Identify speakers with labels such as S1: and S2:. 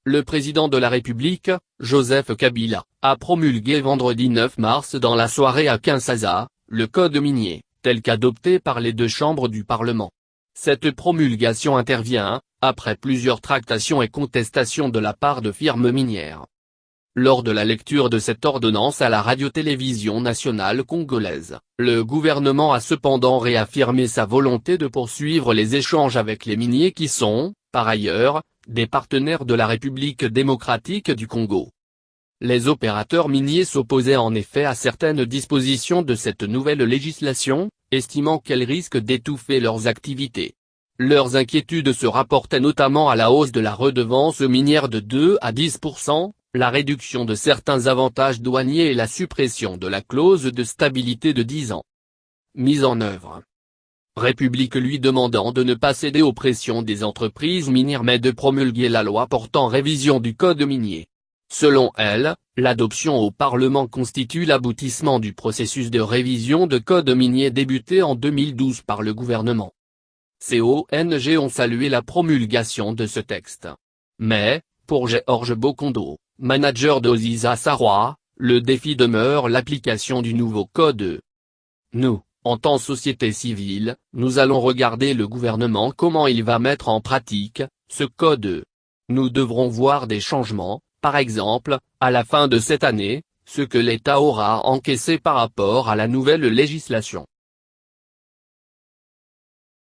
S1: Le président de la République, Joseph Kabila, a promulgué vendredi 9 mars dans la soirée à Kinshasa, le code minier, tel qu'adopté par les deux chambres du Parlement. Cette promulgation intervient, après plusieurs tractations et contestations de la part de firmes minières. Lors de la lecture de cette ordonnance à la radio-télévision nationale congolaise, le gouvernement a cependant réaffirmé sa volonté de poursuivre les échanges avec les miniers qui sont, par ailleurs, des partenaires de la République démocratique du Congo. Les opérateurs miniers s'opposaient en effet à certaines dispositions de cette nouvelle législation, estimant qu'elles risquent d'étouffer leurs activités. Leurs inquiétudes se rapportaient notamment à la hausse de la redevance minière de 2 à 10%, la réduction de certains avantages douaniers et la suppression de la clause de stabilité de 10 ans. Mise en œuvre. République lui demandant de ne pas céder aux pressions des entreprises minières mais de promulguer la loi portant révision du code minier. Selon elle, l'adoption au Parlement constitue l'aboutissement du processus de révision de code minier débuté en 2012 par le gouvernement. Ces ONG ont salué la promulgation de ce texte. Mais, pour Georges Bokondo, manager d'Oziza Saroua, le défi demeure l'application du nouveau code. Nous, en tant que société civile, nous allons regarder le gouvernement comment il va mettre en pratique ce code. Nous devrons voir des changements, par exemple, à la fin de cette année, ce que l'État aura encaissé par rapport à la nouvelle législation.